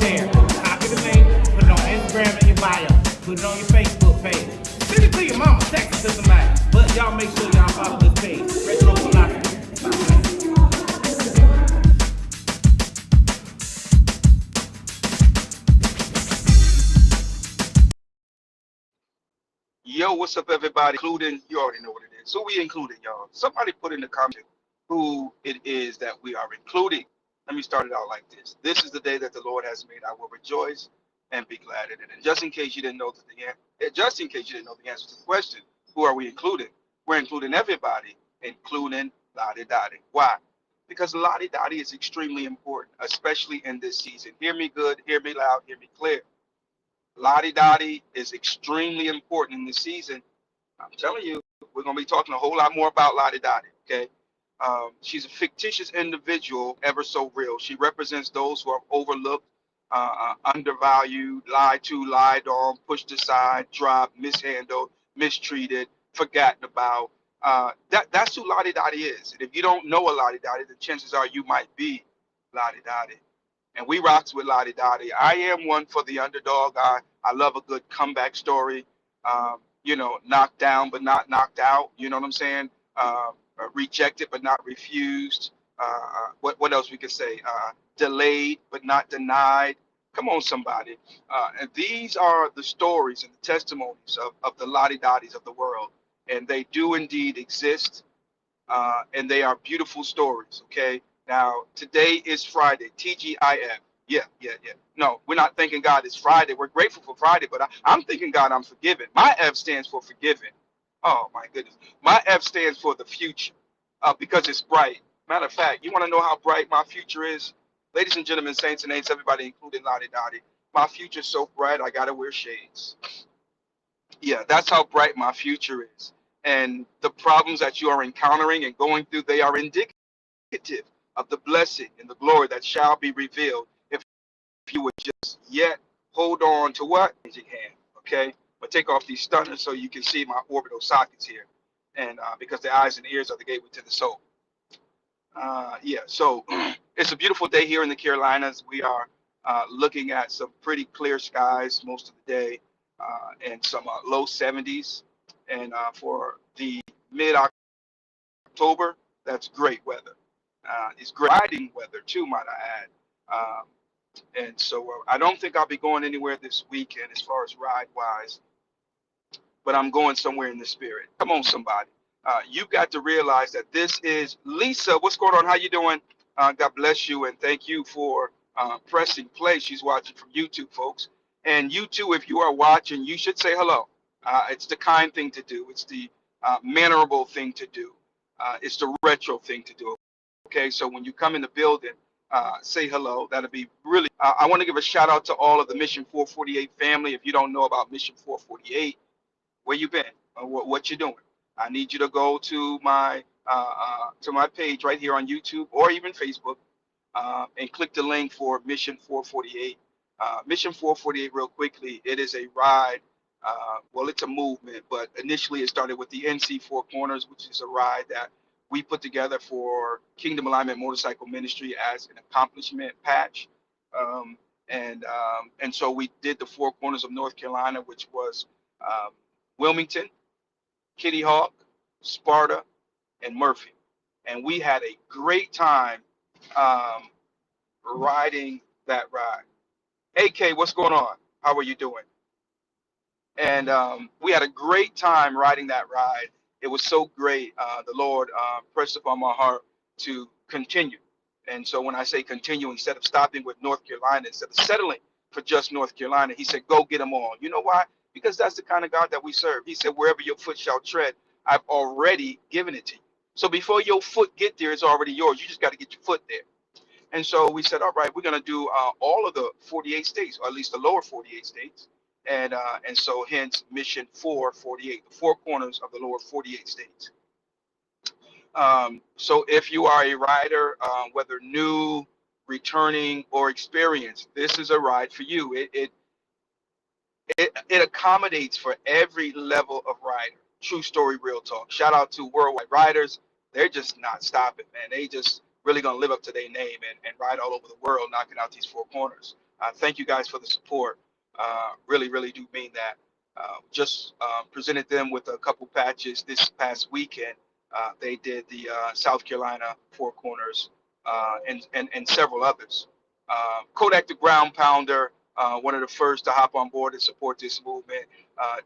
share. Copy the link, put it on Instagram in your bio, put it on your Facebook page. Send it to your mama, text it to somebody. But y'all make sure y'all follow this page. Retro Philosophy. Yo, what's up, everybody? Including, you already know what it is. So we including, y'all. Somebody put in the comment who it is that we are including. Let me start it out like this. This is the day that the Lord has made. I will rejoice and be glad in it. And just in case you didn't know the answer to the question, who are we including? We're including everybody, including Lottie Dottie. Why? Because Lottie Dottie is extremely important, especially in this season. Hear me good, hear me loud, hear me clear. Lottie Dottie is extremely important in this season. I'm telling you, we're going to be talking a whole lot more about Lottie Dottie, okay? She's a fictitious individual, ever so real. She represents those who are overlooked, undervalued, lied to, lied on, pushed aside, dropped, mishandled, mistreated, forgotten about. That's who Lottie Dottie is. And if you don't know a Lottie Dottie, the chances are you might be Lottie Dottie. And we rocks with Lottie Dottie. I am one for the underdog. I love a good comeback story. Knocked down but not knocked out. You know what I'm saying? Rejected but not refused. What else we could say? Delayed but not denied. Come on, somebody. And these are the stories and the testimonies of the Lottie Dotties of the world. And they do indeed exist. And they are beautiful stories, okay? Now, today is Friday, TGIF. Yeah. No, we're not thanking God it's Friday. We're grateful for Friday, but I'm thanking God I'm forgiven. My F stands for forgiven. Oh, my goodness. My F stands for the future because it's bright. Matter of fact, you want to know how bright my future is? Ladies and gentlemen, saints and ain'ts, everybody, including Lottie Dottie, my future's so bright, I got to wear shades. Yeah, that's how bright my future is. And the problems that you are encountering and going through, they are indicative of the blessing and the glory that shall be revealed if you would just yet hold on to what? Your hand, okay? But take off these stunners so you can see my orbital sockets here. And because the eyes and ears are the gateway to the soul. So it's a beautiful day here in the Carolinas. We are looking at some pretty clear skies most of the day and some low 70s. And for the mid-October, that's great weather. It's great riding weather too, might I add. And so I don't think I'll be going anywhere this weekend as far as ride-wise, but I'm going somewhere in the spirit. Come on, somebody. You've got to realize that this is Lisa. What's going on? How you doing? God bless you, and thank you for pressing play. She's watching from YouTube, folks. And you too, if you are watching, you should say hello. It's the kind thing to do. It's the mannerable thing to do. It's the retro thing to do. Okay, so when you come in the building, say hello. That'll be really. I want to give a shout out to all of the Mission 448 family. If you don't know about Mission 448, where you been? What you doing? I need you to go to my page right here on YouTube or even Facebook and click the link for Mission 448. Mission 448, real quickly, it is a ride. Well, it's a movement, but initially it started with the NC Four Corners, which is a ride that we put together for Kingdom Alignment Motorcycle Ministry as an accomplishment patch. And so we did the Four Corners of North Carolina, which was Wilmington, Kitty Hawk, Sparta, and Murphy. And we had a great time riding that ride. AK, what's going on? How are you doing? And we had a great time riding that ride. It was so great. The Lord pressed upon my heart to continue. And so when I say continue, instead of stopping with North Carolina, instead of settling for just North Carolina, he said, go get them all. You know why? Because that's the kind of God that we serve. He said, wherever your foot shall tread, I've already given it to you. So before your foot get there, it's already yours. You just got to get your foot there. And so we said, all right, we're going to do all of the 48 states, or at least the lower 48 states. And so hence Mission 448, the four corners of the lower 48 states. So if you are a rider, whether new, returning, or experienced, this is a ride for you. It accommodates for every level of rider. True story, real talk. Shout out to Worldwide Riders. They're just not stopping, man. They just really gonna live up to their name and ride all over the world, knocking out these four corners. Thank you guys for the support. Really, really do mean that. Just presented them with a couple patches this past weekend. They did the South Carolina Four Corners and several others. Kodak the Ground Pounder, one of the first to hop on board and support this movement.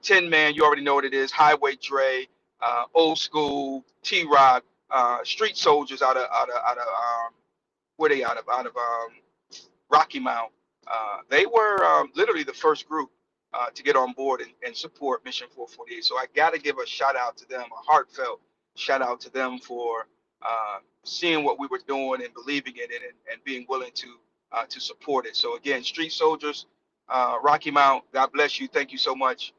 Tin Man, you already know what it is. Highway Dre, Old School, T Rock, Street Soldiers out of where they out of Rocky Mount. They were literally the first group to get on board and support Mission 448. So I got to give a shout out to them, a heartfelt shout out to them for seeing what we were doing and believing in it and being willing to support it. So again, Street Soldiers, Rocky Mount, God bless you. Thank you so much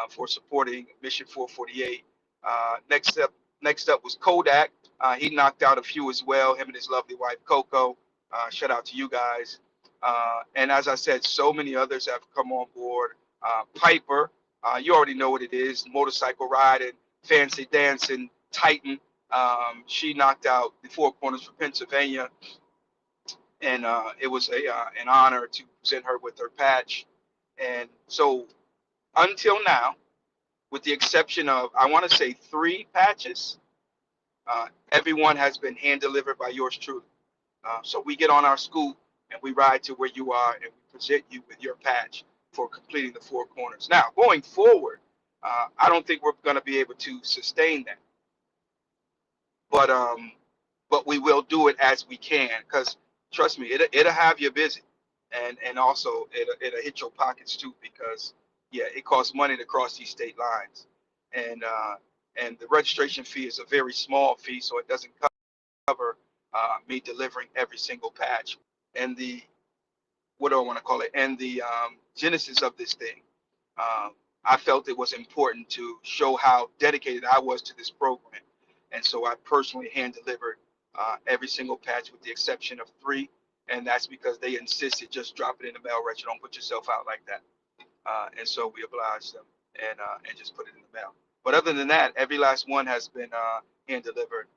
for supporting Mission 448. Next up was Kodak. He knocked out a few as well, him and his lovely wife Coco. Shout out to you guys. And as I said, so many others have come on board. Piper, you already know what it is, motorcycle riding, fancy dancing, Titan. She knocked out the Four Corners for Pennsylvania, and it was an honor to present her with her patch. And so until now, with the exception of, I want to say 3 patches, everyone has been hand delivered by yours truly. So we get on our scoop and we ride to where you are and we present you with your patch for completing the Four Corners. Now, going forward, I don't think we're going to be able to sustain that, but we will do it as we can, because trust me, it'll have you busy, and also it'll hit your pockets too, because yeah, it costs money to cross these state lines, and the registration fee is a very small fee, so it doesn't cover me delivering every single patch. And the, what do I want to call it, and the genesis of this thing, I felt it was important to show how dedicated I was to this program. And so I personally hand delivered every single patch with the exception of 3. And that's because they insisted just drop it in the mail, Rachel. Don't put yourself out like that. And so we obliged them and just put it in the mail. But other than that, every last one has been hand delivered.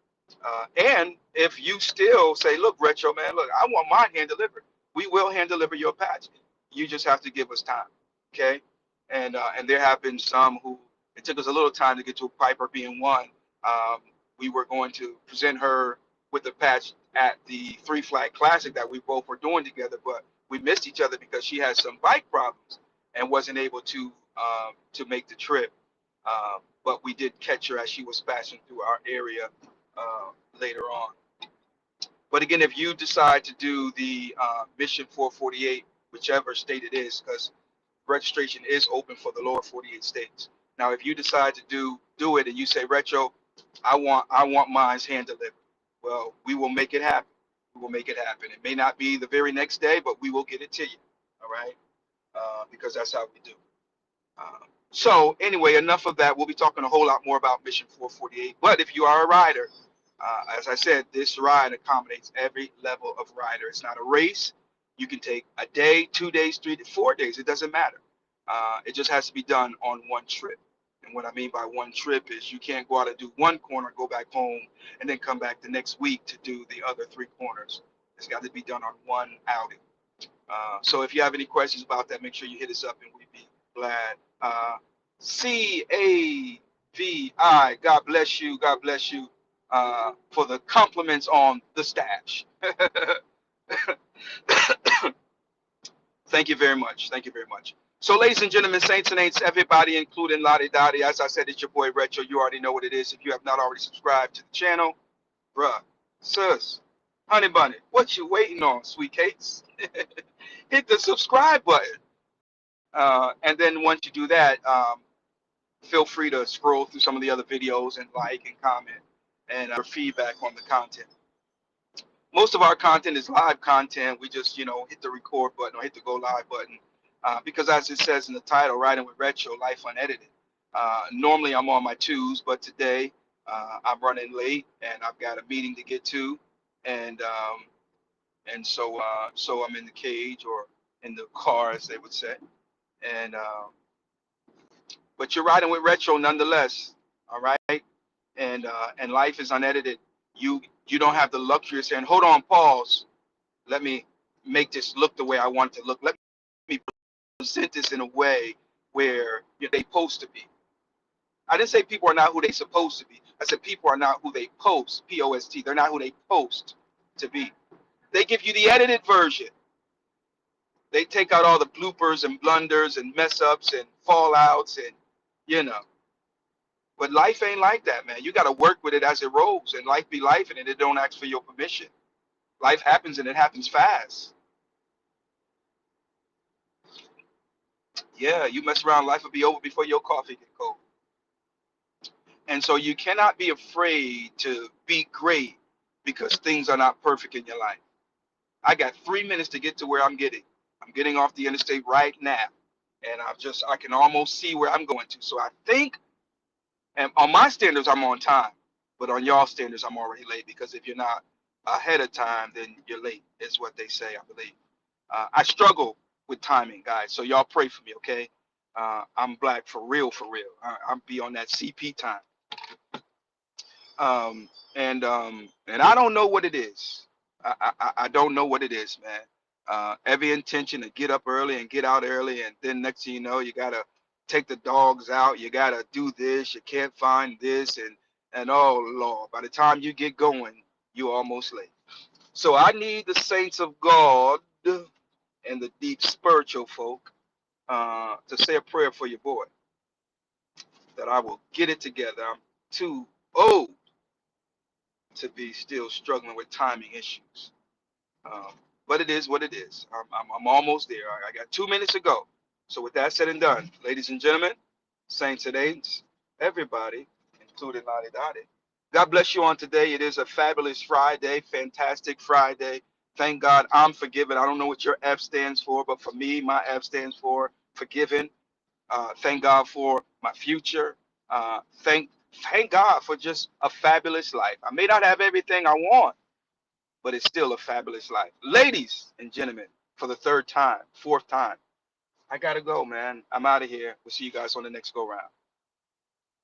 And if you still say, look, Retro, man, look, I want mine hand delivered, we will hand deliver your patch. You just have to give us time, okay? And there have been some who, it took us a little time to get to Piper being one. We were going to present her with the patch at the Three Flag Classic that we both were doing together, but we missed each other because she had some bike problems and wasn't able to make the trip. But we did catch her as she was passing through our area later on. But again, if you decide to do the Mission 448, whichever state it is, because registration is open for the lower 48 states. Now, if you decide to do it and you say, Retro, I want mine's hand delivered, well, we will make it happen. We will make it happen. It may not be the very next day, but we will get it to you. All right, because that's how we do. So anyway, enough of that. We'll be talking a whole lot more about Mission 448. But if you are a rider, as I said, this ride accommodates every level of rider. It's not a race. You can take a day, 2 days, 3 to 4 days. It doesn't matter. It just has to be done on one trip. And what I mean by one trip is you can't go out and do one corner, go back home, and then come back the next week to do the other 3 corners. It's got to be done on one outing. So if you have any questions about that, make sure you hit us up and we'd be glad. CAVI, God bless you. God bless you for the compliments on the stash. Thank you very much. Thank you very much. So, ladies and gentlemen, saints and ain'ts, everybody, including Lottie Dottie, as I said, it's your boy Retro. You already know what it is. If you have not already subscribed to the channel, bruh, sis, honey bunny, what you waiting on, sweet cakes? Hit the subscribe button. And then once you do that, feel free to scroll through some of the other videos and like and comment and feedback on the content. Most of our content is live content. We just, hit the record button or hit the go live button. Because as it says in the title, Riding with Retro, Life Unedited. Normally I'm on my 2s, but today I'm running late and I've got a meeting to get to. And so I'm in the cage or in the car, as they would say. And but you're riding with Retro nonetheless, all right? And life is unedited. You don't have the luxury of saying, hold on, pause. Let me make this look the way I want it to look. Let me present this in a way where they supposed to be. I didn't say people are not who they supposed to be. I said people are not who they post, P-O-S-T. They're not who they post to be. They give you the edited version. They take out all the bloopers and blunders and mess ups and fallouts and, you know. But life ain't like that, man. You got to work with it as it rolls, and life be life, and it don't ask for your permission. Life happens, and it happens fast. Yeah, you mess around, life will be over before your coffee get cold. And so you cannot be afraid to be great because things are not perfect in your life. I got 3 minutes to get to where I'm getting. I'm getting off the interstate right now, and I can almost see where I'm going to. So I think, and on my standards, I'm on time, but on y'all standards, I'm already late, because if you're not ahead of time, then you're late, is what they say, I believe. I struggle with timing, guys, so y'all pray for me, okay? I'm black for real, for real. I'm be on that CP time. And I don't know what it is. I don't know what it is, man. Every intention to get up early and get out early, and then next thing you know, you gotta take the dogs out. You gotta do this. You can't find this, and oh Lord, by the time you get going, you're almost late. So I need the saints of God and the deep spiritual folk to say a prayer for your boy, that I will get it together. I'm too old to be still struggling with timing issues. Um, but it is what it is. I'm almost there. I got 2 minutes to go. So with that said and done, ladies and gentlemen, saints and ain'ts, everybody, including Unedited, God bless you on today. It is a fabulous Friday, fantastic Friday. Thank God I'm forgiven. I don't know what your F stands for, but for me, my F stands for forgiven. Thank God for my future. Thank God for just a fabulous life. I may not have everything I want, but it's still a fabulous life. Ladies and gentlemen, for the third time, fourth time, I gotta go, man. I'm out of here. We'll see you guys on the next go round.